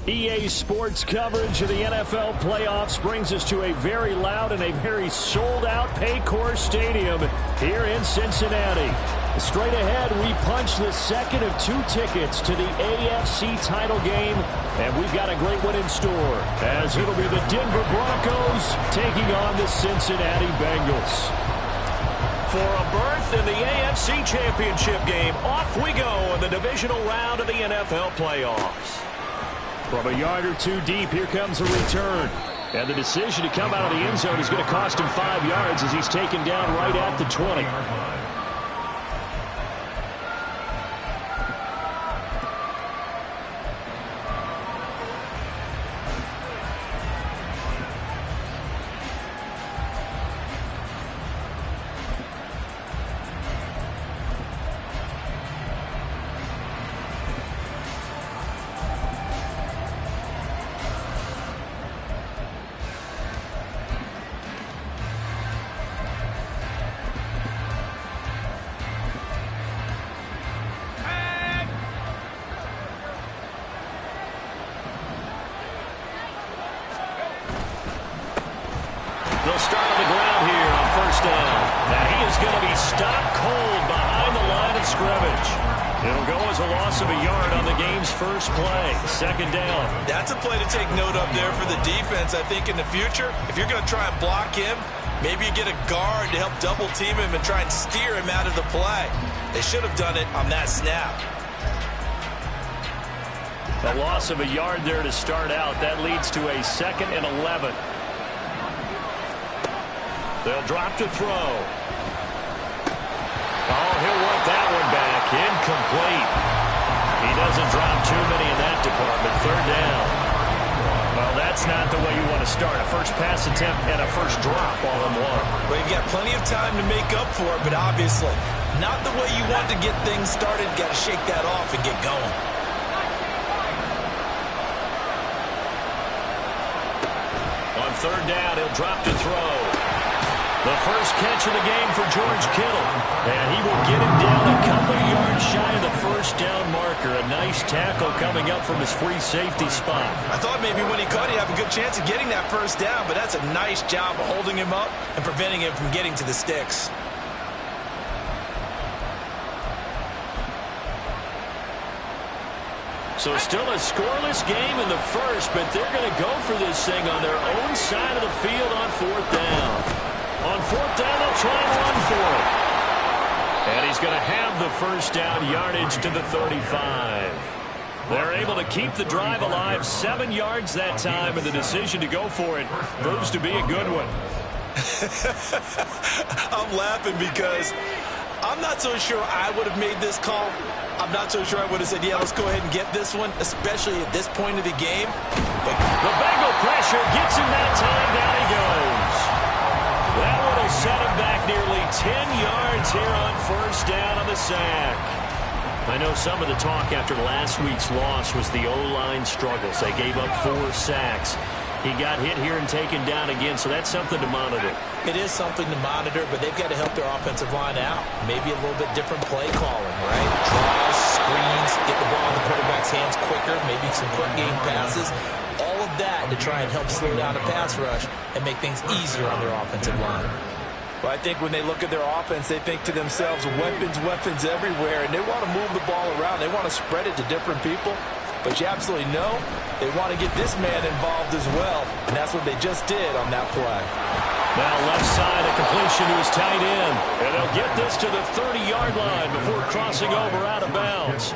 EA Sports coverage of the NFL playoffs brings us to a very loud and a very sold-out Paycor Stadium here in Cincinnati. Straight ahead, we punch the second of 2 tickets to the AFC title game, and we've got a great one in store, as it'll be the Denver Broncos taking on the Cincinnati Bengals. For a berth in the AFC Championship game, off we go in the divisional round of the NFL playoffs. From a yard or 2 deep, here comes a return. And the decision to come out of the end zone is going to cost him 5 yards as he's taken down right at the 20. They'll start on the ground here on first down. Now he is going to be stopped cold behind the line of scrimmage. It'll go as a loss of a yard on the game's first play. Second down. That's a play to take note of there for the defense. I think in the future, if you're going to try and block him, maybe you get a guard to help double team him and try and steer him out of the play. They should have done it on that snap. A loss of a yard there to start out. That leads to a 2nd and 11. They'll drop to throw. Oh, he'll work that one back. Incomplete. He doesn't drop too many in that department. Third down. Well, that's not the way you want to start. A first pass attempt and a first drop all in one. Well, you've got plenty of time to make up for it, but obviously not the way you want to get things started. Got to shake that off and get going. On third down, he'll drop to throw. The first catch of the game for George Kittle. And he will get him down a couple of yards shy of the first down marker. A nice tackle coming up from his free safety spot. I thought maybe when he caught, he'd have a good chance of getting that first down, but that's a nice job of holding him up and preventing him from getting to the sticks. So still a scoreless game in the first, but they're going to go for this thing on their own side of the field on fourth down. On fourth down, they'll try and run for it. And he's going to have the first down yardage to the 35. They're able to keep the drive alive, 7 yards that time, and the decision to go for it proves to be a good one. I'm laughing because I'm not so sure I would have made this call. I'm not so sure I would have said, yeah, let's go ahead and get this one, especially at this point of the game. But the Bengal pressure gets him that time. Down he goes. That one will set him back nearly 10 yards here on first down on the sack. I know some of the talk after last week's loss was the O-line struggles. They gave up 4 sacks. He got hit here and taken down again, so that's something to monitor. It is something to monitor, but they've got to help their offensive line out. Maybe a little bit different play calling, right? Draws, screens, get the ball in the quarterback's hands quicker, maybe some quick game passes. All of that to try and help slow down a pass rush and make things easier on their offensive line. Well, I think when they look at their offense, they think to themselves, weapons, weapons everywhere, and they want to move the ball around. They want to spread it to different people. But you absolutely know they want to get this man involved as well, and that's what they just did on that play. Now left side, a completion to his tight end, and they'll get this to the 30-yard line before crossing over out of bounds.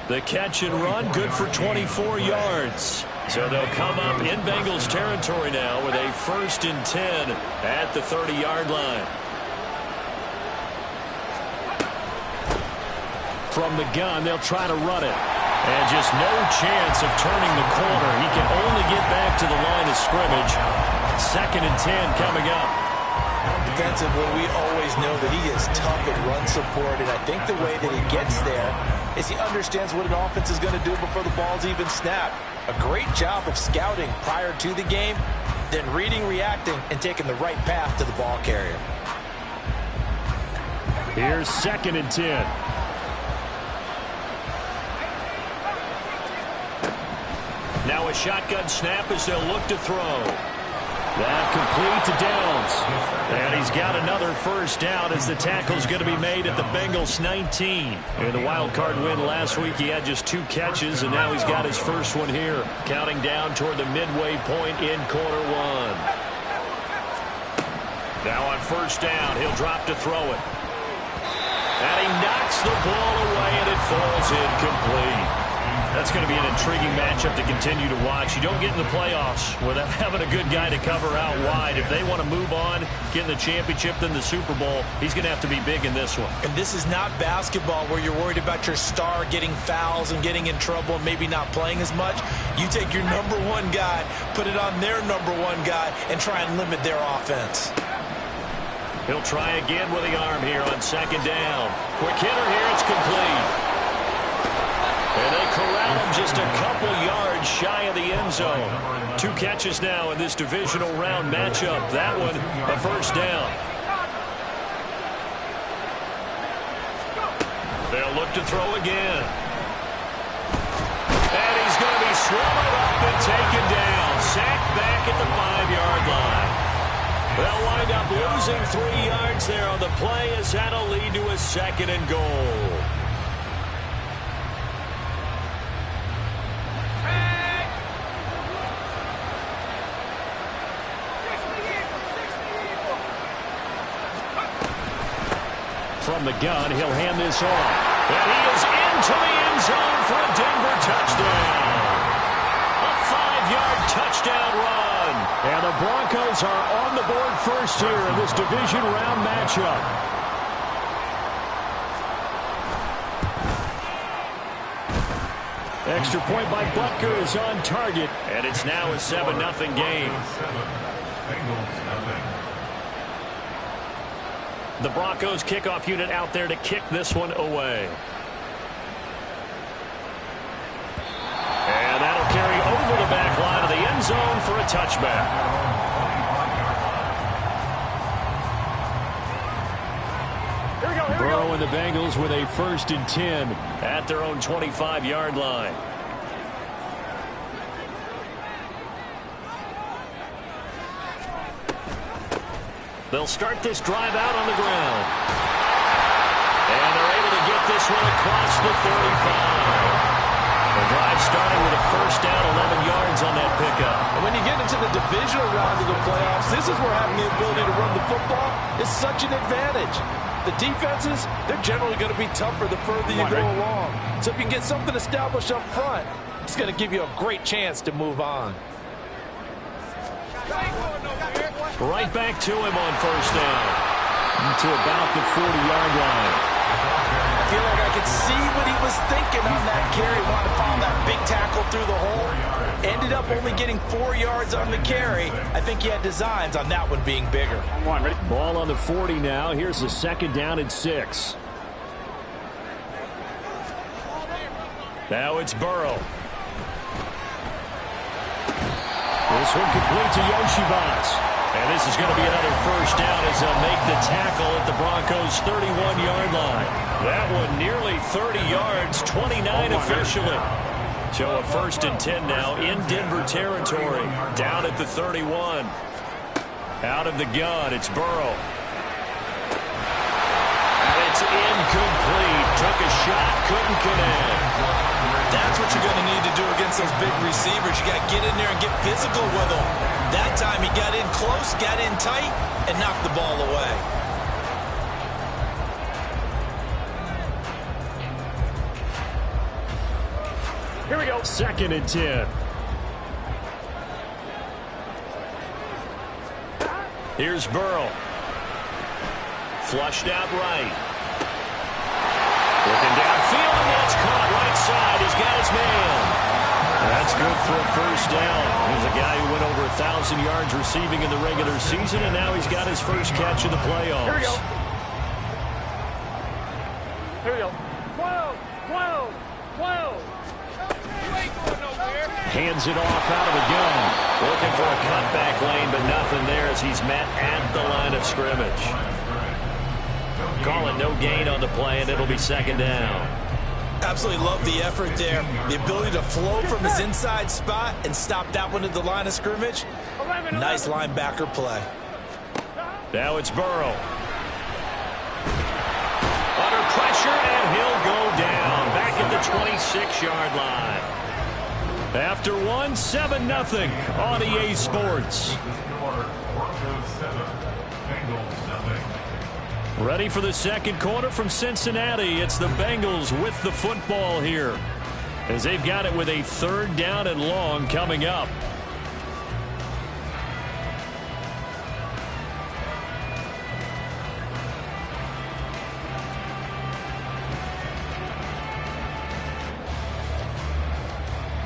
The catch and run, good for 24 yards. So they'll come up in Bengals territory now with a 1st and 10 at the 30-yard line. From the gun, they'll try to run it. And just no chance of turning the corner. He can only get back to the line of scrimmage. 2nd and 10 coming up. defensively, we always know that he is tough at run support, and I think the way that he gets there is he understands what an offense is going to do before the ball's even snapped. A great job of scouting prior to the game, then reading, reacting, and taking the right path to the ball carrier. Here's 2nd and 10. Now a shotgun snap as they'll look to throw. That complete to Downs. And he's got another first down as the tackle's going to be made at the Bengals 19. In the wild card win last week, he had just 2 catches, and now he's got his first one here. Counting down toward the midway point in quarter 1. Now on first down, he'll drop to throw it. And he knocks the ball away, and it falls incomplete. That's going to be an intriguing matchup to continue to watch. You don't get in the playoffs without having a good guy to cover out wide. If they want to move on, get in the championship, then the Super Bowl, he's going to have to be big in this one. And this is not basketball where you're worried about your star getting fouls and getting in trouble and maybe not playing as much. You take your number 1 guy, put it on their number 1 guy, and try and limit their offense. He'll try again with the arm here on 2nd down. Quick hitter here, it's complete. And they corral him just a couple yards shy of the end zone. 2 catches now in this divisional round matchup. That one, a first down. They'll look to throw again. And he's going to be swallowed up and taken down. Sacked back at the 5-yard line. They'll wind up losing 3 yards there on the play as that'll lead to a 2nd and goal. From the gun, he'll hand this off. And he is into the end zone for a Denver touchdown. A 5-yard touchdown run. And the Broncos are on the board first here in this division round matchup. Extra point by Butker is on target. And it's now a 7-0 game. The Broncos kickoff unit out there to kick this one away. And that'll carry over the back line of the end zone for a touchback. Burrow and the Bengals with a 1st and 10 at their own 25-yard line. They'll start this drive out on the ground. And they're able to get this one across the 35. The drive starting with a first down, 11 yards on that pickup. And when you get into the divisional round of the playoffs, this is where having the ability to run the football is such an advantage. The defenses, they're generally going to be tougher the further you go along. So if you can get something established up front, it's going to give you a great chance to move on. Right back to him on first down. To about the 40-yard line. I feel like I could see what he was thinking on that carry. Wanted to follow that big tackle through the hole. Ended up only getting 4 yards on the carry. I think he had designs on that one being bigger. Ball on the 40 now. Here's a 2nd down and 6. Now it's Burrow. This one complete to Yoshibas. And this is going to be another first down as they'll make the tackle at the Broncos' 31-yard line. That one nearly 30 yards, 29 officially. So a 1st and 10 now in Denver territory. Down at the 31. Out of the gun, it's Burrow. And it's incomplete. Took a shot, couldn't connect. That's what you're going to need to do against those big receivers. You got to get in there and get physical with them. That time he got in close, got in tight, and knocked the ball away. Here we go. 2nd and 10. Here's Burrow. Flushed out right. Looking downfield, and that's caught right side. He's got his man. That's good for a first down. He's a guy who went over 1,000 yards receiving in the regular season, and now he's got his first catch in the playoffs. Here we go. Here we go. 12, 12, 12. You ain't going nowhere. Hands it off out of the gun. Looking for a cutback lane, but nothing there as he's met at the line of scrimmage. Calling no gain on the play, and it'll be second down. Absolutely love the effort there. The ability to flow from his inside spot and stop that one at the line of scrimmage. Nice linebacker play. Now it's Burrow. Under pressure, and he'll go down. Back at the 26-yard line. After one, 7-0 on EA Sports. Ready for the second quarter from Cincinnati. It's the Bengals with the football here, as they've got it with a third down and long coming up.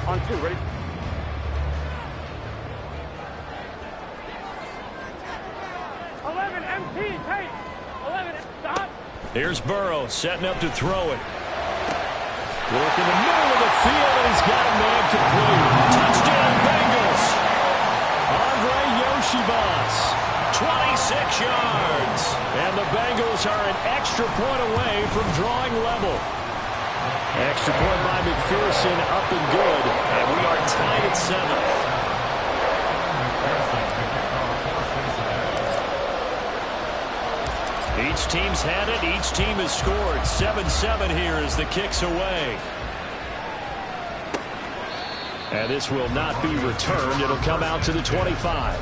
On two, ready? Here's Burrow setting up to throw it. Work in the middle of the field, and he's got a man complete. Touchdown Bengals. Andre Yoshibas, 26 yards. And the Bengals are an extra point away from drawing level. Extra point by McPherson, up and good. And we are tied at 7. Each team's had it. Each team has scored. 7-7 here as the kick's away. And this will not be returned. It'll come out to the 25.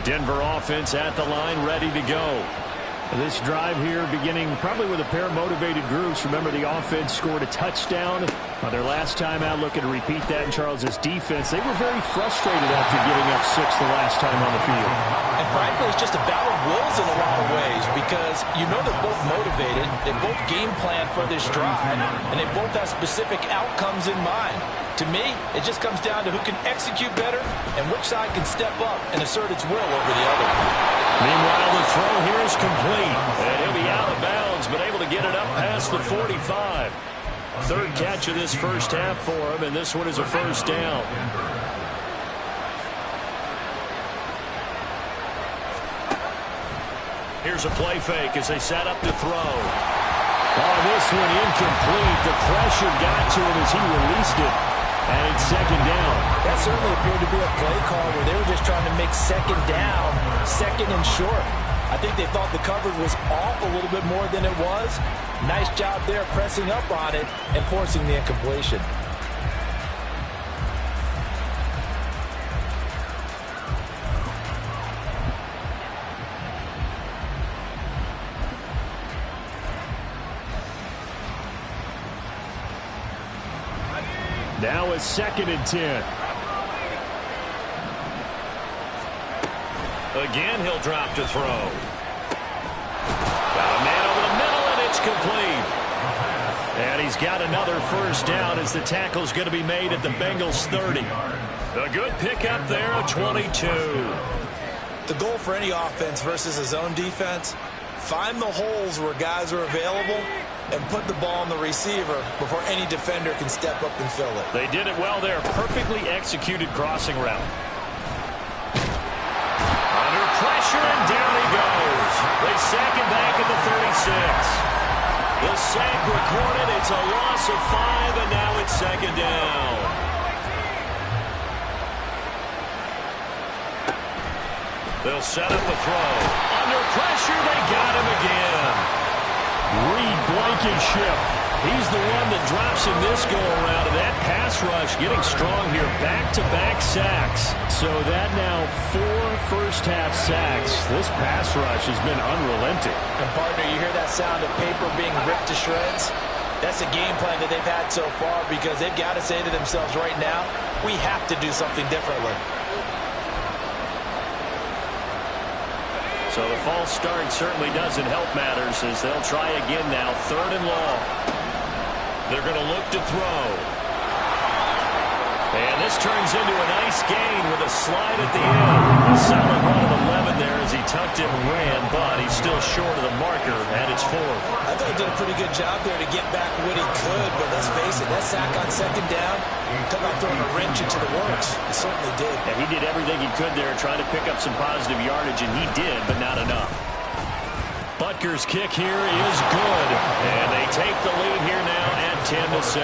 Denver offense at the line, ready to go. This drive here beginning probably with a pair of motivated groups. Remember, the offense scored a touchdown on their last time out, looking to repeat that in Charles' defense. They were very frustrated after giving up 6 the last time on the field. And frankly, it's just a battle of wills in a lot of ways, because you know they're both motivated, they both game plan for this drive, and they both have specific outcomes in mind. To me, it just comes down to who can execute better and which side can step up and assert its will over the other. Meanwhile, the throw here is complete, and he'll be out of bounds, but able to get it up past the 45. Third catch of this first half for him, and this one is a first down. Here's a play fake as they set up to throw. Oh, this one incomplete. The pressure got to him as he released it. And it's second down. That certainly appeared to be a play call where they were just trying to make second down, second and short. I think they thought the coverage was off a little bit more than it was. Nice job there pressing up on it and forcing the incompletion. Now it's 2nd and 10. Again, he'll drop to throw. Got a man over the middle, and it's complete. And he's got another first down as the tackle's going to be made at the Bengals 30. A good pickup there, a 22. The goal for any offense versus a zone defense, find the holes where guys are available and put the ball on the receiver before any defender can step up and fill it. They did it well there. Perfectly executed crossing route. Under pressure, and down he goes. They sack him back at the 36. The sack recorded. It's a loss of 5, and now it's second down. They'll set up a throw. Under pressure, they got him again. Reed Blankenship. He's the one that drops in this go-around, and that pass rush getting strong here. Back-to-back sacks. So that now 4 first-half sacks. This pass rush has been unrelenting. And, partner, you hear that sound of paper being ripped to shreds? That's a game plan that they've had so far because they've got to say to themselves right now, we have to do something differently. So the false start certainly doesn't help matters as they'll try again now. 3rd and long. They're going to look to throw. And this turns into a nice gain with a slide at the end. A solid run of 11 there as he tucked it and ran, but he's still short of the marker, and it's 4th. I thought he did a pretty good job there to get back what he could, but let's face it, that sack on 2nd down, talk about throwing a wrench into the works. He certainly did. Yeah, he did everything he could there, trying to pick up some positive yardage, and he did, but not enough. Butker's kick here is good, and they take the lead here now at 10-7.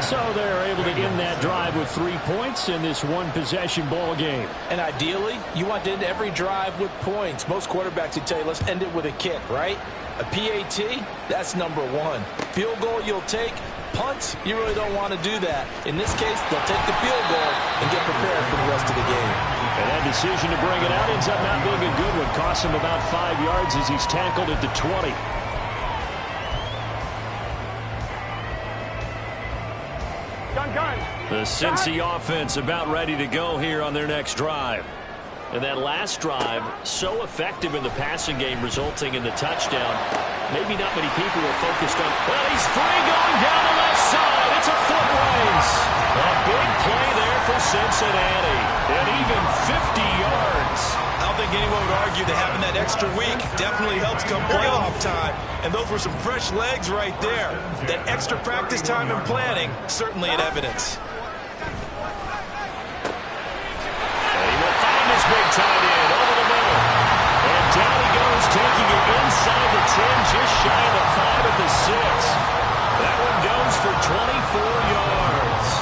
So they're able to end that drive with 3 points in this one-possession ball game. And ideally, you want to end every drive with points. Most quarterbacks would tell you, let's end it with a kick, right? A PAT, that's number 1. Field goal you'll take. Punts, you really don't want to do that. In this case, they'll take the field goal and get prepared for the rest of the game. And that decision to bring it out ends up not being a good one. Costs him about 5 yards as he's tackled at the 20. The Cincy offense about ready to go here on their next drive. And that last drive, so effective in the passing game, resulting in the touchdown. Maybe not many people were focused on, well, he's free going down the left side. It's a foot race. A big play there for Cincinnati. And even 50 yards. I don't think anyone would argue that having that extra week definitely helps come playoff time. And those were some fresh legs right there. That extra practice time and planning, certainly in evidence. Big tight end over the middle. And down he goes, taking it inside the 10, just shy of the 5 at the 6. That one goes for 24 yards.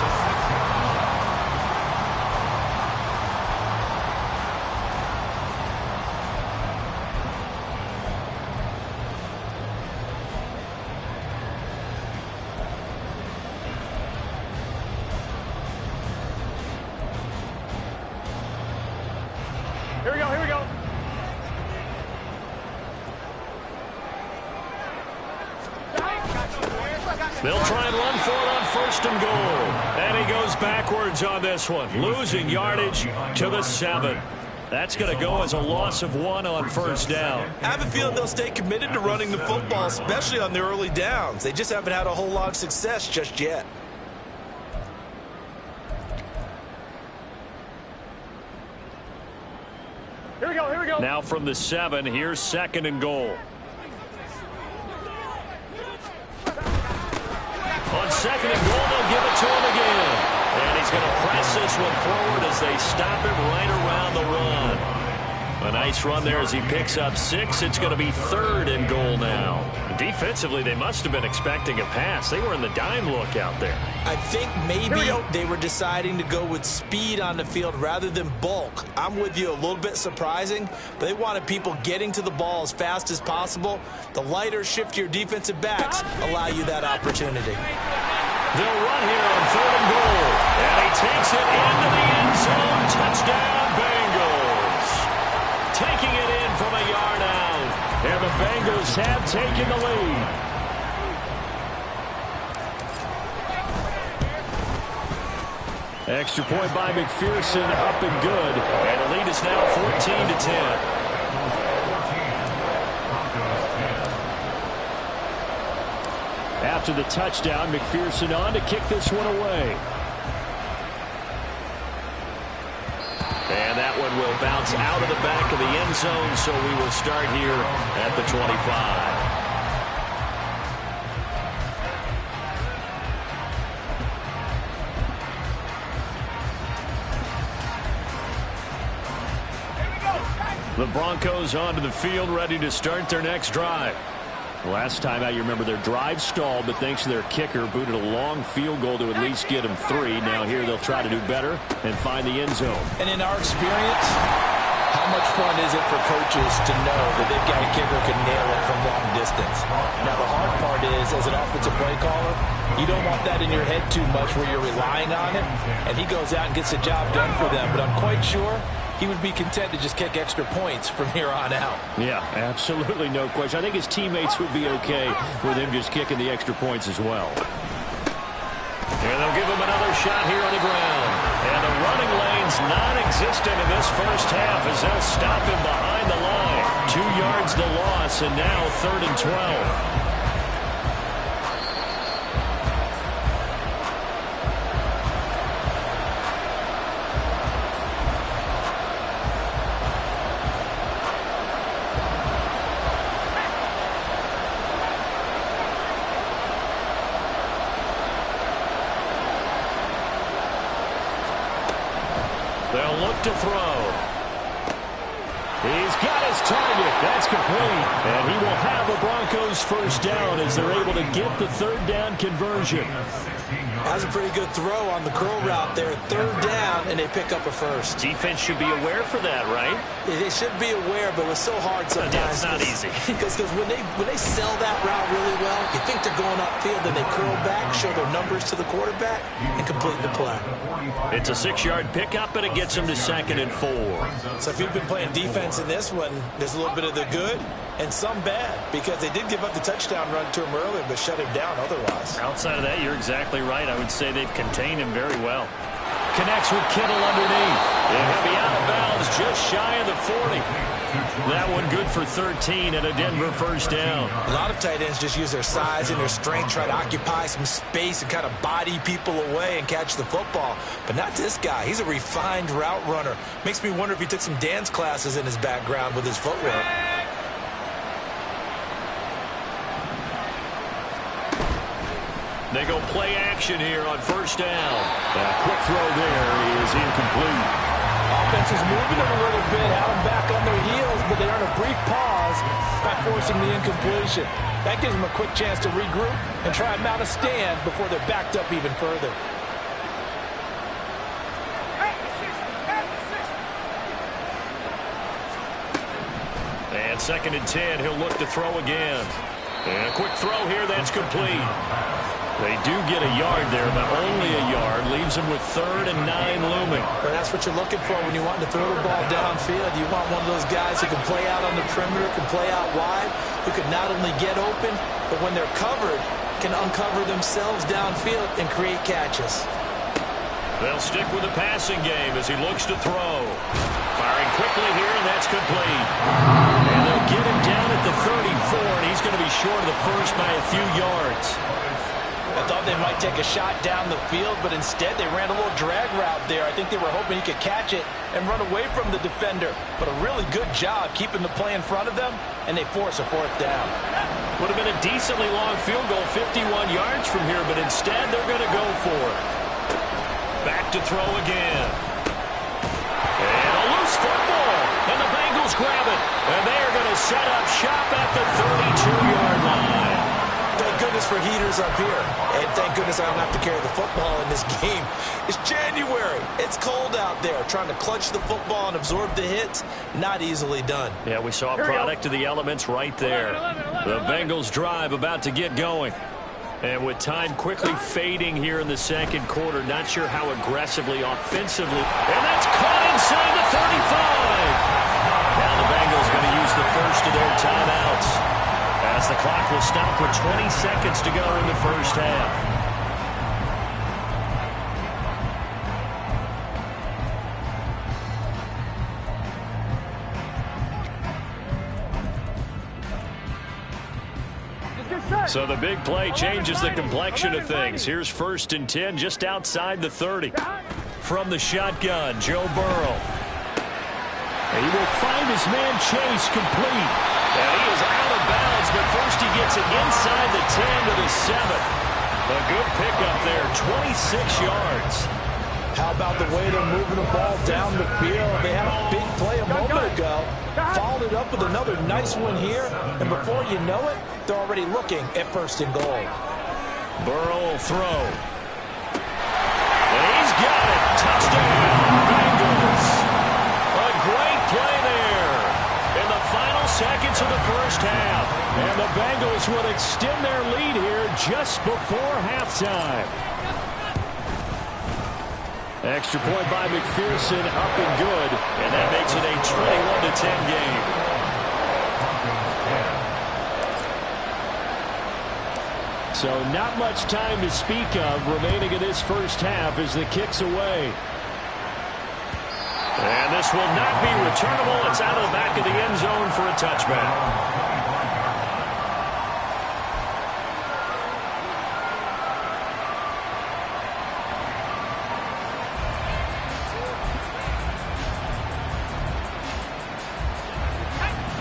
Here we go, here we go. They'll try and run for it on 1st and goal. And he goes backwards on this one, losing yardage to the 7. That's going to go as a loss of 1 on 1st down. I have a feeling they'll stay committed to running the football, especially on their early downs. They just haven't had a whole lot of success just yet. Here we go, here we go. Now from the 7, here's 2nd and goal. On 2nd and goal, they'll give it to him again. And he's going to press this one forward as they stop him right around the run. A nice run there as he picks up 6. It's going to be 3rd and goal now. Defensively, they must have been expecting a pass. They were in the dime look out there. I think maybe they were deciding to go with speed on the field rather than bulk. I'm with you, a little bit surprising, but they wanted people getting to the ball as fast as possible. The lighter, shiftier defensive backs allow you that opportunity. They'll run here on 3rd and goal. And he takes it into the end zone. Touchdown, Bengals. Taking it in from a yard out. And the Bengals have taken the lead. Extra point by McPherson, up and good. And the lead is now 14-10. After the touchdown, McPherson on to kick this one away. And that one will bounce out of the back of the end zone, so we will start here at the 25. The Broncos onto the field, ready to start their next drive. Last time out, you remember their drive stalled, but thanks to their kicker, booted a long field goal to at least get them 3. Now here they'll try to do better and find the end zone. And in our experience, how much fun is it for coaches to know that they've got a kicker who can nail it from long distance? Now the hard part is, as an offensive play caller, you don't want that in your head too much where you're relying on it, and he goes out and gets the job done for them. But I'm quite sure he would be content to just kick extra points from here on out. Yeah, absolutely no question. I think his teammates would be okay with him just kicking the extra points as well. And they'll give him another shot here on the ground. And the running lane's non-existent in this first half as they'll stop him behind the line. 2 yards the loss, and now 3rd and 12. They'll look to throw. He's got his target. That's complete. And he will have the Broncos first down as they're able to get the 3rd down conversion. That's a pretty good throw on the curl route there. 3rd down, and they pick up a first. Defense should be aware for that, right? They should be aware, but it's so hard sometimes. Yeah, it's not easy. Because when they sell that route really well, you think they're going upfield, then they curl back, show their numbers to the quarterback, and complete the play. It's a 6-yard pickup, and it gets them to 2nd and 4. So if you've been playing defense in this one, there's a little bit of the good and some bad, because they did give up the touchdown run to him earlier, but shut him down otherwise. Outside of that, you're exactly right. I would say they've contained him very well. Connects with Kittle underneath. And he'll be out of bounds just shy of the 40. That one good for 13 and a Denver first down. A lot of tight ends just use their size and their strength, try to occupy some space and kind of body people away and catch the football. But not this guy. He's a refined route runner. Makes me wonder if he took some dance classes in his background with his footwork. They go play action here on first down. A quick throw there is incomplete. Offense is moving them a little bit, have them back on their heels, but they earn a brief pause by forcing the incompletion. That gives them a quick chance to regroup and try and mount a stand before they're backed up even further. And 2nd and 10, he'll look to throw again. And a quick throw here, that's complete. They do get a yard there, but only a yard. Leaves them with 3rd and 9 looming. But that's what you're looking for when you want to throw the ball downfield. You want one of those guys who can play out on the perimeter, can play out wide, who can not only get open, but when they're covered, can uncover themselves downfield and create catches. They'll stick with the passing game as he looks to throw. Firing quickly here, and that's complete. And they'll get him down at the 34, and he's going to be short of the first by a few yards. I thought they might take a shot down the field, but instead they ran a little drag route there. I think they were hoping he could catch it and run away from the defender. But a really good job keeping the play in front of them, and they force a 4th down. Would have been a decently long field goal, 51 yards from here, but instead they're going to go for it. Back to throw again. And a loose football, and the Bengals grab it. And they are going to set up shop at the 32-yard line. Thank goodness for heaters up here. And thank goodness I don't have to carry the football in this game. It's January. It's cold out there. Trying to clutch the football and absorb the hits, not easily done. Yeah, we saw a product of the elements right there. The Bengals drive about to get going. And with time quickly fading here in the 2nd quarter, not sure how aggressively, offensively. And that's caught inside the 35. Now the Bengals going to use the first of their timeouts, as the clock will stop with 20 seconds to go in the first half. So the big play changes the complexion of things. Here's 1st and 10 just outside the 30. From the shotgun, Joe Burrow. He will find his man Chase complete. And he is out of bounds, but first he gets it inside the 10 to the 7. A good pickup there, 26 yards. How about the way they're moving the ball down the field? They had a big play a moment ago. Followed it up with another nice one here. And before you know it, they're already looking at 1st and goal. Burrow will throw. And he's got it. Touchdown, Bengals. A great play there in the final seconds of the first half. And the Bengals will extend their lead here just before halftime. Extra point by McPherson, up and good. And that makes it a 21-10 game. So not much time to speak of remaining in this first half as the kick's away. And this will not be returnable. It's out of the back of the end zone for a touchback.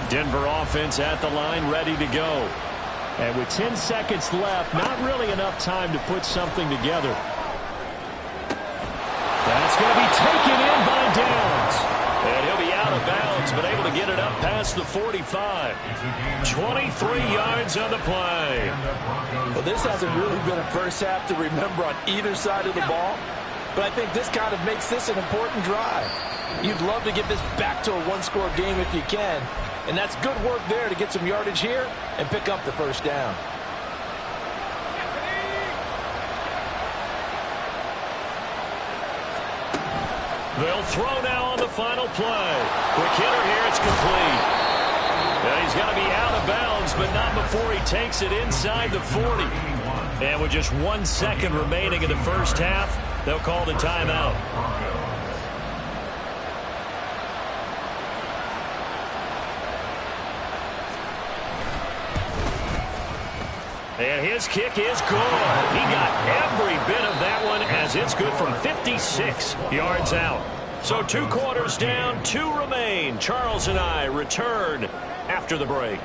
Denver offense at the line, ready to go. And with 10 seconds left, not really enough time to put something together. That's going to be taken in by Downs. And he'll be out of bounds, but able to get it up past the 45. 23 yards on the play. Well, this hasn't really been a first half to remember on either side of the ball. But I think this kind of makes this an important drive. You'd love to get this back to a one-score game if you can. And that's good work there to get some yardage here and pick up the first down. They'll throw now on the final play. Quick hitter here, it's complete. Now he's going to be out of bounds, but not before he takes it inside the 40. And with just 1 second remaining in the first half, they'll call the timeout. And his kick is good. He got every bit of that one as it's good from 56 yards out. So 2 quarters down, 2 remain. Charles and I return after the break.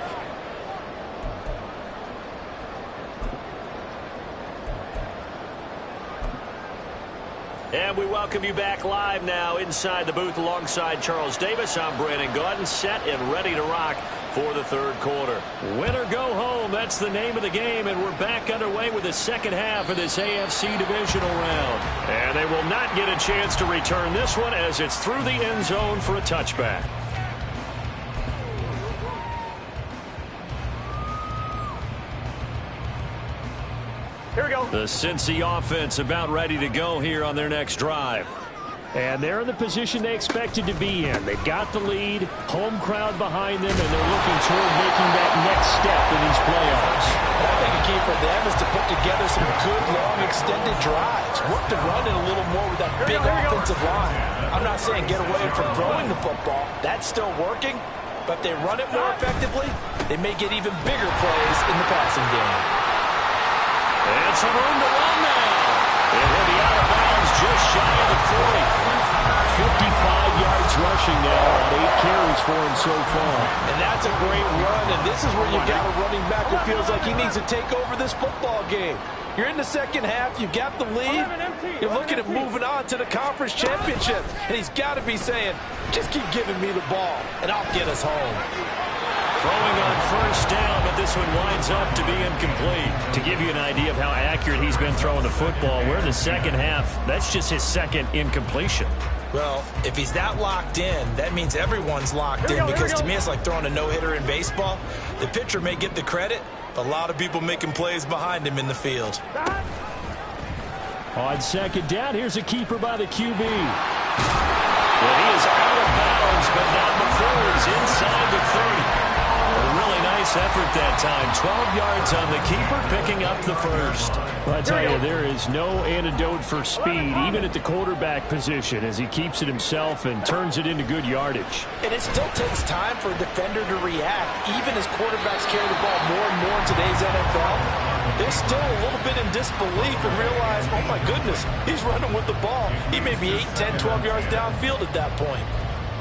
And we welcome you back live now inside the booth alongside Charles Davis. I'm Brandon Gaudin, set and ready to rock for the third quarter. Win or go home, that's the name of the game, and we're back underway with the second half of this AFC divisional round. And they will not get a chance to return this one as it's through the end zone for a touchback. Here we go. The Cincy offense about ready to go here on their next drive. And they're in the position they expected to be in. They've got the lead, home crowd behind them, and they're looking toward making that next step in these playoffs. I think a key for them is to put together some good, long, extended drives. Work the run in a little more with that big offensive line. I'm not saying get away from throwing the football. That's still working. But if they run it more effectively, they may get even bigger plays in the passing game. And some room to run now. And he'll be out of bounds just shy of the 40. 55 yards rushing now on 8 carries for him so far. And that's a great run, and this is where you've got a running back who feels like he needs to take over this football game. You're in the second half, you've got the lead, you're looking at moving on to the conference championship, and he's got to be saying, just keep giving me the ball, and I'll get us home. Throwing on first down, but this one winds up to be incomplete. To give you an idea of how accurate he's been throwing the football, we're in the second half. That's just his second incompletion. Well, if he's that locked in, that means everyone's locked in, because to me it's like throwing a no-hitter in baseball. The pitcher may get the credit, but a lot of people making plays behind him in the field. On second down, here's a keeper by the QB. Well, he is out of bounds, but not before he's inside the 30. A really nice effort that time. 12 yards on the keeper, picking up the first. Well, I tell you, there is no antidote for speed, even at the quarterback position, as he keeps it himself and turns it into good yardage. And it still takes time for a defender to react, even as quarterbacks carry the ball more and more in today's NFL. They're still a little bit in disbelief and realize, oh my goodness, he's running with the ball. He may be 8, 10, 12 yards downfield at that point.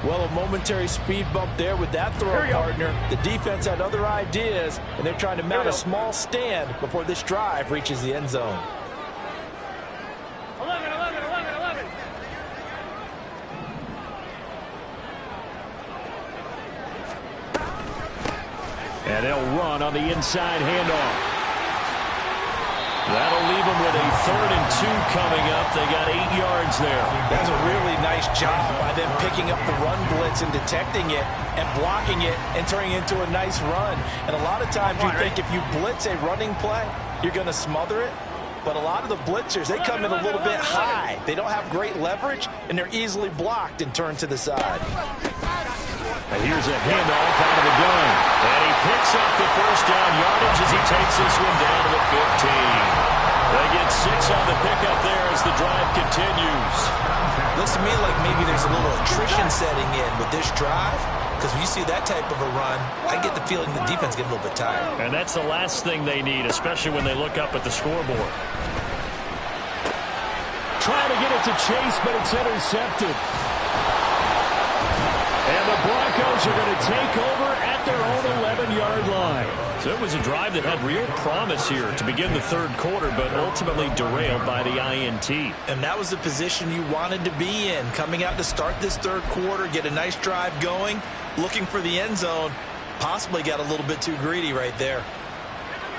Well, a momentary speed bump there with that throw partner. The defense had other ideas, and they're trying to mount a small stand before this drive reaches the end zone. 11, 11, 11, 11. And they'll run on the inside handoff. That'll leave them with a 3rd and 2 coming up. They got 8 yards there. That's a really nice job by them picking up the run blitz and detecting it and blocking it and turning it into a nice run. And a lot of times you think if you blitz a running play, you're going to smother it. But a lot of the blitzers, they come in a little bit high. They don't have great leverage, and they're easily blocked and turned to the side. And here's a handoff out of the gun. And he picks up the first down yardage as he takes this one down to the 15. They get 6 on the pickup there as the drive continues. Looks to me like maybe there's a little attrition setting in with this drive. Because when you see that type of a run, I get the feeling the defense gets a little bit tired. And that's the last thing they need, especially when they look up at the scoreboard. Trying to get it to Chase, but it's intercepted. And the Broncos are going to take over at their own 11-yard line. So it was a drive that had real promise here to begin the third quarter, but ultimately derailed by the INT. And that was the position you wanted to be in. Coming out to start this third quarter, get a nice drive going, looking for the end zone. Possibly got a little bit too greedy right there.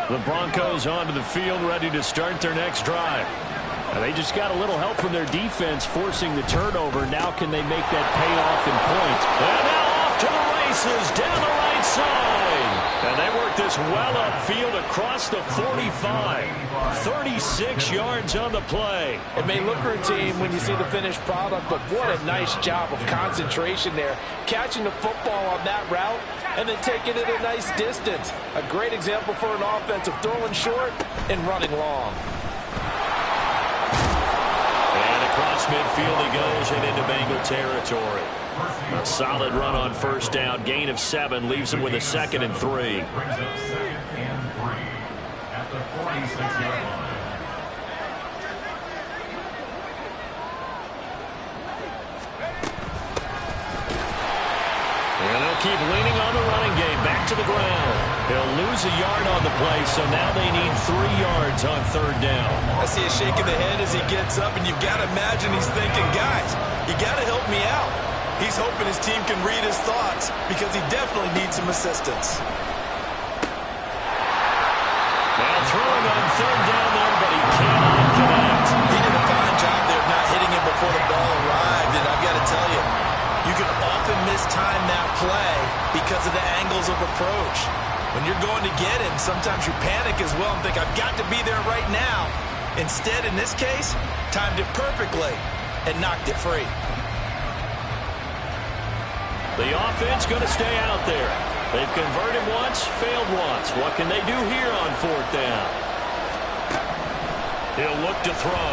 The Broncos onto the field, ready to start their next drive. And they just got a little help from their defense forcing the turnover. Now can they make that pay off in points? And now off to the races down the right side. And they work this well upfield across the 45. 36 yards on the play. It may look routine when you see the finished product, but what a nice job of concentration there. Catching the football on that route and then taking it a nice distance. A great example for an offense of throwing short and running long. Across midfield he goes and into Bengal territory. A solid run on first down. Gain of 7 leaves him with a 2nd and 3. And they'll keep leaning on the running game. Back to the ground. He'll lose a yard on the play, so now they need 3 yards on third down. I see a shake of the head as he gets up, and you've got to imagine he's thinking, guys, you got to help me out. He's hoping his team can read his thoughts because he definitely needs some assistance. Now throwing on third down there, but he cannot connect. He did a fine job there of not hitting him before the ball arrived, and I've got to tell you, you can often mistime that play because of the angles of approach. When you're going to get him, sometimes you panic as well and think, I've got to be there right now. Instead, in this case, timed it perfectly and knocked it free. The offense going to stay out there. They've converted once, failed once. What can they do here on fourth down? He'll look to throw.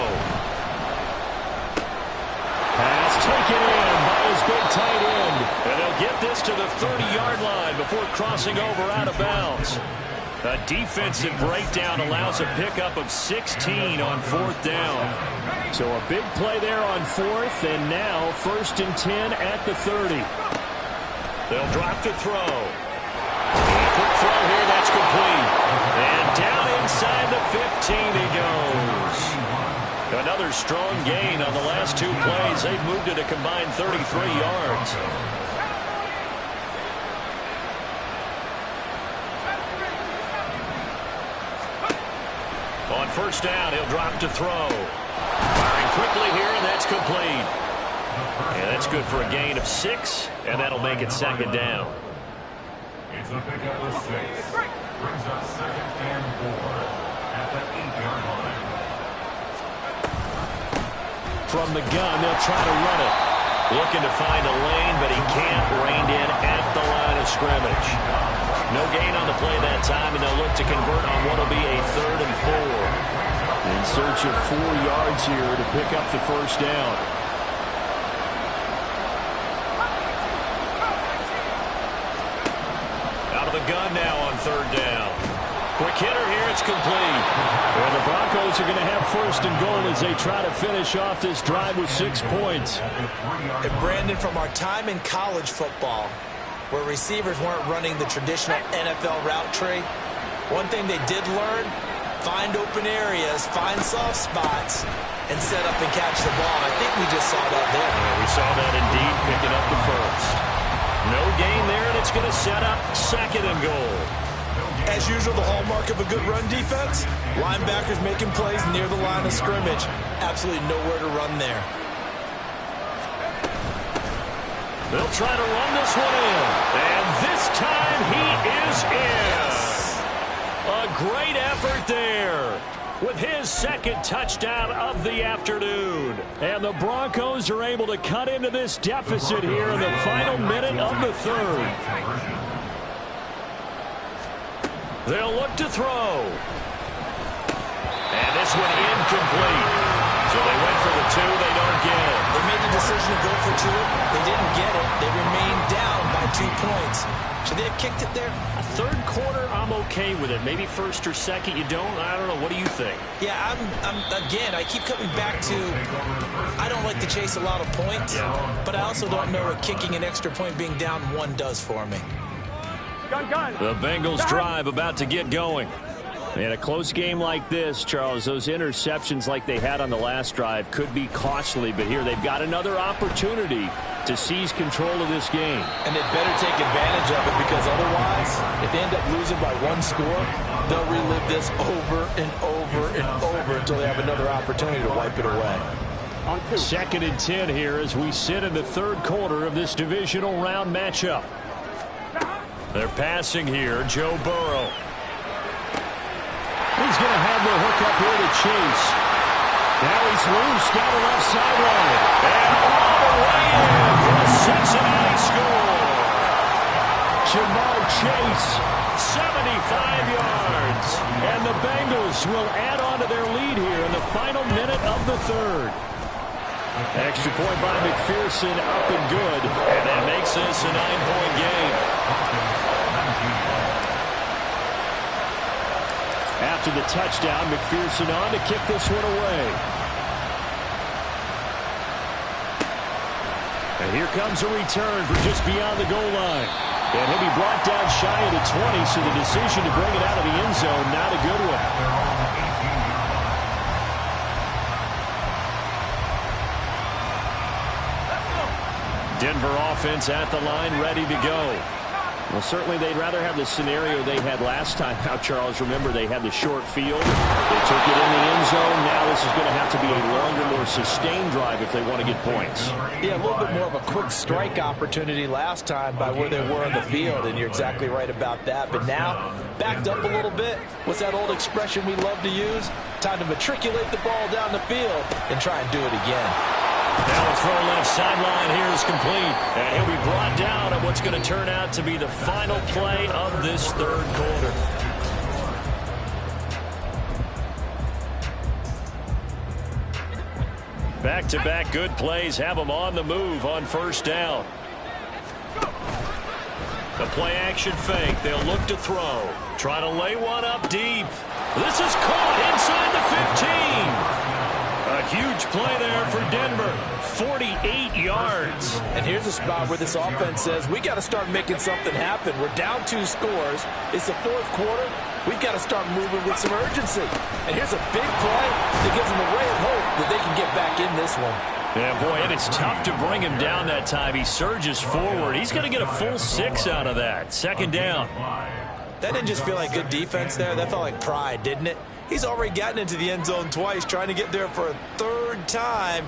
Pass taken in by his big tight end. And they'll get this to the 30-yard line before crossing over out of bounds. A defensive breakdown allows a pickup of 16 on fourth down. So a big play there on fourth, and now 1st and 10 at the 30. They'll drop to throw. Quick throw here, that's complete. And down inside the 15 he goes. Another strong gain on the last 2 plays. They've moved it a combined 33 yards. On first down, he'll drop to throw. Firing quickly here, and that's complete. And that's good for a gain of 6, and that'll make it 2nd down. It's a pickup of 6. Brings up 2nd and 4 at the 8-yard line. From the gun, they'll try to run it. Looking to find a lane, but he can't. Reined in at the line of scrimmage. No gain on the play that time, and they'll look to convert on what will be a 3rd and 4. In search of 4 yards here to pick up the first down. Out of the gun now on 3rd down. Quick hitter here, it's complete. And the Broncos are going to have 1st and goal as they try to finish off this drive with 6 points. And Brandon, from our time in college football, where receivers weren't running the traditional NFL route tree, one thing they did learn, find open areas, find soft spots, and set up and catch the ball. I think we just saw that there. Yeah, we saw that indeed, picking up the 1st. No gain there, and it's going to set up 2nd and goal. As usual, the hallmark of a good run defense, linebackers making plays near the line of scrimmage. Absolutely nowhere to run there. They'll try to run this one in. And this time he is in. A great effort there. with his second touchdown of the afternoon. And the Broncos are able to cut into this deficit here in the final minute of the third. They'll look to throw. And this one incomplete. So they went for the 2. They don't get it. They made the decision to go for 2. They didn't get it. They remained down by 2 points. Should they have kicked it there? A third quarter, I'm okay with it. Maybe first or second, you don't. I don't know. What do you think? Yeah, again, I keep coming back to I don't like to chase a lot of points, but I also don't know what kicking an extra point being down 1 does for me. The Bengals drive about to get going. In a close game like this, Charles, those interceptions like they had on the last drive could be costly, but here they've got another opportunity to seize control of this game. And they'd better take advantage of it, because otherwise, if they end up losing by 1 score, they'll relive this over and over and over until they have another opportunity to wipe it away. 2nd and 10 here as we sit in the third quarter of this divisional round matchup. They're passing here, Joe Burrow. He's going to have the hook up here to Chase. Now he's loose down the left sideline. And all the way in for a Cincinnati score. Jamar Chase, 75 yards. And the Bengals will add on to their lead here in the final minute of the third. Extra point by McPherson, up and good. And that makes this a 9-point game. After the touchdown, McPherson on to kick this one away. And here comes a return for just beyond the goal line. And he'll be brought down shy of the 20, so the decision to bring it out of the end zone, not a good one. Denver offense at the line, ready to go. Well, certainly they'd rather have the scenario they had last time. Now, Charles, remember they had the short field. They took it in the end zone. Now this is going to have to be a longer, more sustained drive if they want to get points. Yeah, a little bit more of a quick strike opportunity last time by where they were on the field, and you're exactly right about that. But now, backed up a little bit. What's that old expression we love to use? Time to matriculate the ball down the field and try and do it again. Now the throw left sideline here is complete. And he'll be brought down at what's going to turn out to be the final play of this third quarter. Back-to-back good plays have them on the move on first down. The play-action fake. They'll look to throw. Try to lay one up deep. This is caught inside the 15. A huge play there for Denver. 48 yards. And here's a spot where this offense says, we got to start making something happen. We're down 2 scores. It's the fourth quarter. We've got to start moving with some urgency. And here's a big play that gives them a ray of hope that they can get back in this one. Yeah, boy, and it's tough to bring him down that time. He surges forward. He's going to get a full 6 out of that. 2nd down. That didn't just feel like good defense there. That felt like pride, didn't it? He's already gotten into the end zone twice, trying to get there for a 3rd time.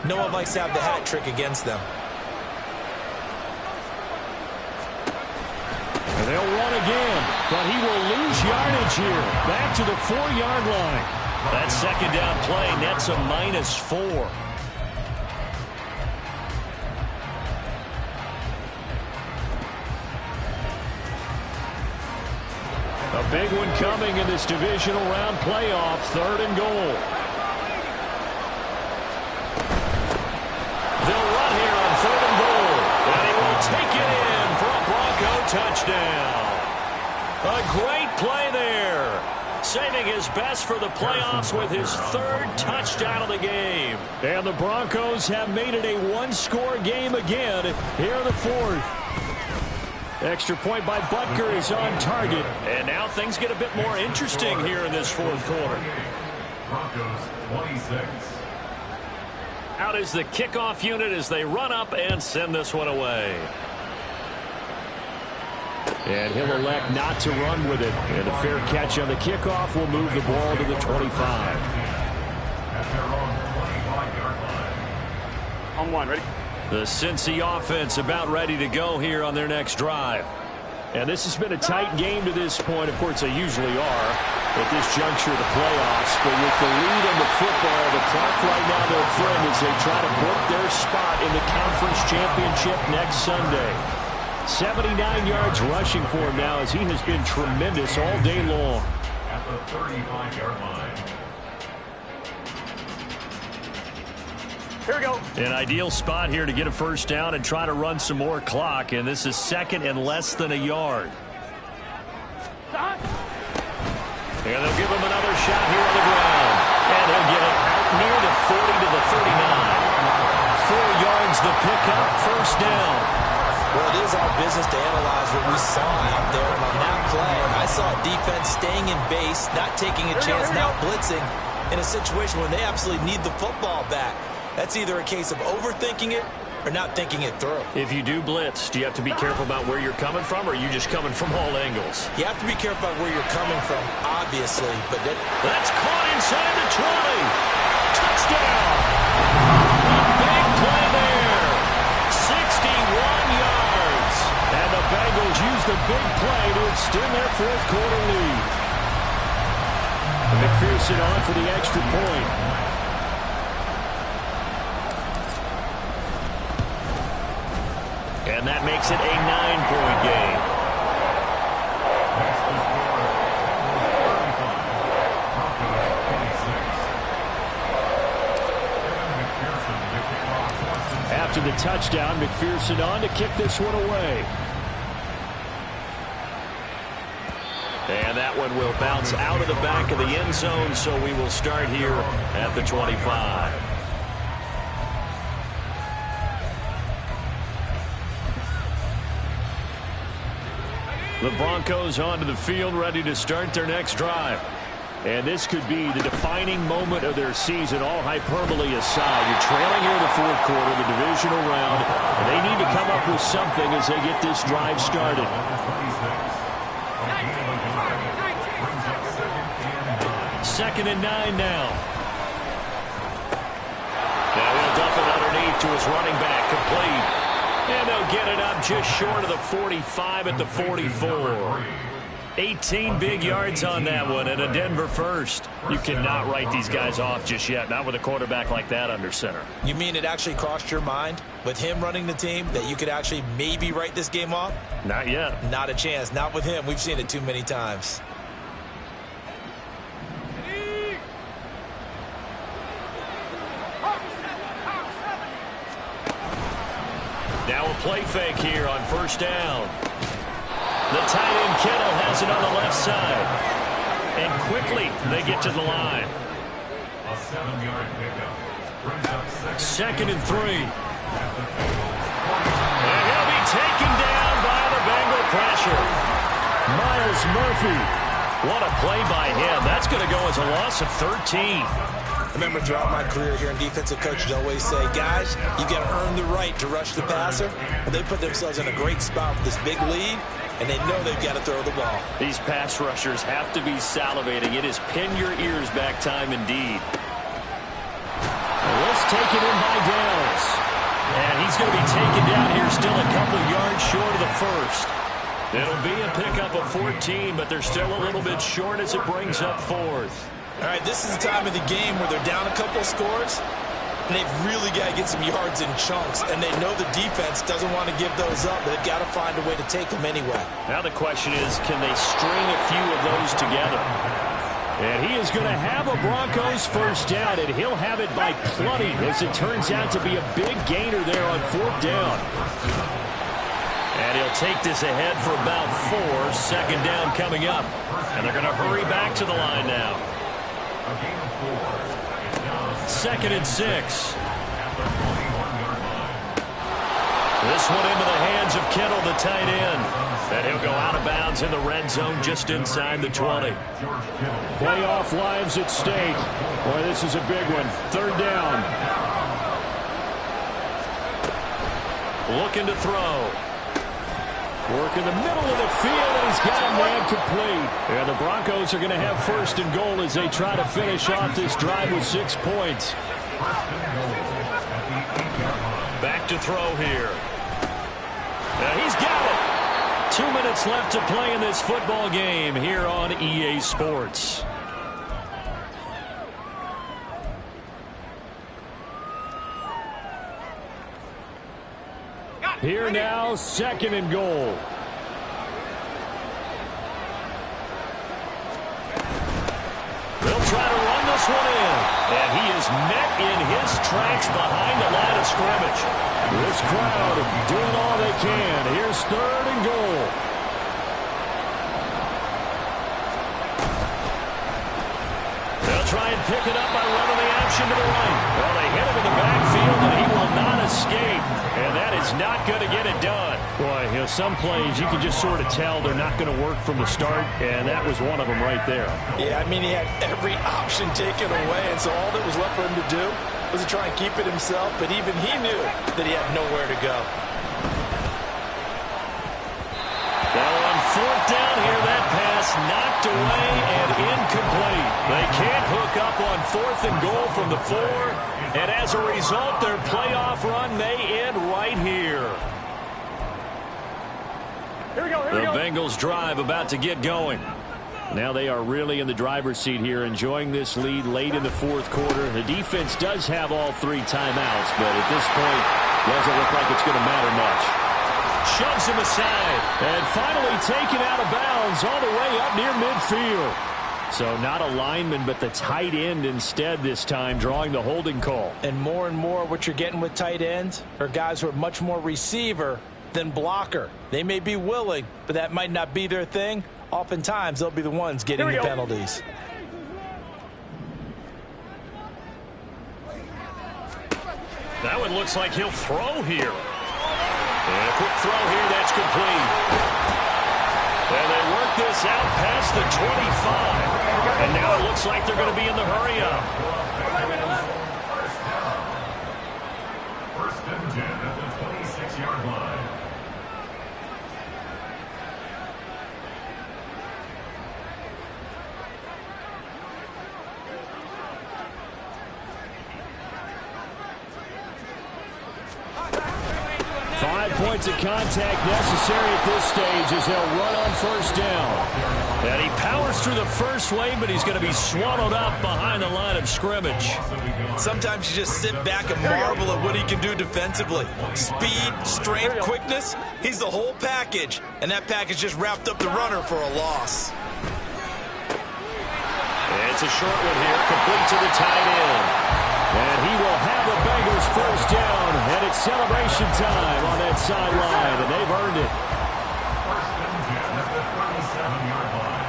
No one likes to have the hat trick against them. And they'll run again, but he will lose yardage here. Back to the 4-yard line. That 2nd down play nets a -4. A big one coming in this divisional round playoff, 3rd and goal. They'll run here on 3rd and goal. And he will take it in for a Bronco touchdown. A great play there. Saving his best for the playoffs with his 3rd touchdown of the game. And the Broncos have made it a 1-score game again here in the 4th. Extra point by Butker is on target. And now things get a bit more interesting here in this 4th quarter. Broncos 26. Out is the kickoff unit as they run up and send this one away. And he'll elect not to run with it. And a fair catch on the kickoff will move the ball to the 25. At their own 25-yard line. On 1, ready? The Cincy offense about ready to go here on their next drive. And this has been a tight game to this point. Of course, they usually are at this juncture of the playoffs. But with the lead in the football, the clock right now, their friend, as they try to book their spot in the conference championship next Sunday. 79 yards rushing for him now, as he has been tremendous all day long. At the 35-yard line. Here we go. An ideal spot here to get a first down and try to run some more clock. And this is second and less than a yard. And they'll give him another shot here on the ground. And he'll get it out near the 40 to the 39. 4 yards the pickup, first down. Well, it is our business to analyze what we saw out there. And on that play, I saw a defense staying in base, not taking a chance, not blitzing in a situation where they absolutely need the football back. That's either a case of overthinking it or not thinking it through. If you do blitz, do you have to be careful about where you're coming from, or are you just coming from all angles? You have to be careful about where you're coming from, obviously. But that's caught inside the 20. Touchdown. Big play there. 61 yards. And the Bengals use the big play to extend their fourth quarter lead. McPherson on for the extra point. And that makes it a 9-point game. After the touchdown, McPherson on to kick this one away. And that one will bounce out of the back of the end zone, so we will start here at the 25. The Broncos onto the field, ready to start their next drive. And this could be the defining moment of their season, all hyperbole aside. You're trailing here in the fourth quarter, the divisional round, and they need to come up with something as they get this drive started. Second and 9 now. Now he'll dump it underneath to his running back, complete. And they'll get it up just short of the 45 at the 44. 18 big yards on that one, and a Denver first. You cannot write these guys off just yet, not with a quarterback like that under center. You mean it actually crossed your mind, with him running the team, that you could actually maybe write this game off? Not yet. Not a chance. Not with him. We've seen it too many times. Now a play fake here on first down. The tight end Kittle has it on the left side. And quickly they get to the line. A 7-yard pickup. Brings up second and 3. And he'll be taken down by the Bengal pressure. Myles Murphy. What a play by him. That's going to go as a loss of 13. I remember throughout my career here in defensive coaches always say, guys, you got to earn the right to rush the passer. But they put themselves in a great spot with this big lead, and they know they've got to throw the ball. These pass rushers have to be salivating. It is pin your ears back time indeed. Let's take it in by Downs. And he's going to be taken down here still a couple yards short of the first. It'll be a pickup of 14, but they're still a little bit short as it brings up fourth. All right, this is the time of the game where they're down a couple of scores, and they've really got to get some yards in chunks, and they know the defense doesn't want to give those up, but they've got to find a way to take them anyway. Now the question is, can they string a few of those together? And he is going to have a Broncos first down, and he'll have it by plenty, as it turns out to be a big gainer there on fourth down. And he'll take this ahead for about 4. Second down coming up. And they're going to hurry back to the line now. Second and 6. This one into the hands of Kittle, the tight end. And he'll go out of bounds in the red zone just inside the 20. Playoff lives at stake. Boy, this is a big one. Third down. Looking to throw. Work in the middle of the field, and he's got a man complete. And the Broncos are going to have first and goal as they try to finish off this drive with 6 points. Back to throw here. Now he's got it. 2 minutes left to play in this football game here on EA Sports. Here now, 2nd and goal. They'll try to run this one in. And he is met in his tracks behind the line of scrimmage. This crowd doing all they can. Here's 3rd and goal. They'll try and pick it up by running the option to the right. Well, they hit him in the backfield, and he will not escape. And that is not going to get it done. Boy, you know, some plays you can just sort of tell they're not going to work from the start, and that was one of them right there. Yeah, I mean, he had every option taken away, and so all that was left for him to do was to try and keep it himself, but even he knew that he had nowhere to go. Now on 4th down here, that pass knocked away and incomplete. They can't hook up on 4th and goal from the 4, and as a result, their playoff run may end right here. The Bengals drive about to get going. Now they are really in the driver's seat here, enjoying this lead late in the 4th quarter. The defense does have all 3 timeouts, but at this point, doesn't look like it's going to matter much. Shoves him aside, and finally taken out of bounds all the way up near midfield. So not a lineman, but the tight end instead this time, drawing the holding call. And more what you're getting with tight ends are guys who are much more receiver than blocker. They may be willing, but that might not be their thing. Oftentimes, they'll be the ones getting the penalties. That one looks like he'll throw here. And a quick throw here, that's complete. And they work this out past the 25. And now it looks like they're going to be in the hurry-up. First and 10 at the 26-yard line. Points of contact necessary at this stage as they'll run on 1st down. And he powers through the first wave, but he's going to be swallowed up behind the line of scrimmage. Sometimes you just sit back and marvel at what he can do defensively. Speed, strength, quickness, he's the whole package. And that package just wrapped up the runner for a loss. It's a short one here, complete to the tight end. And he will have the Bengals 1st down, and it's celebration time on that sideline, and they've earned it. First and 10 at the 27-yard line.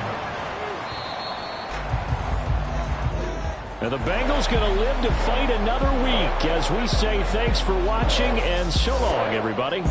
Now the Bengals going to live to fight another week as we say thanks for watching and so long, everybody.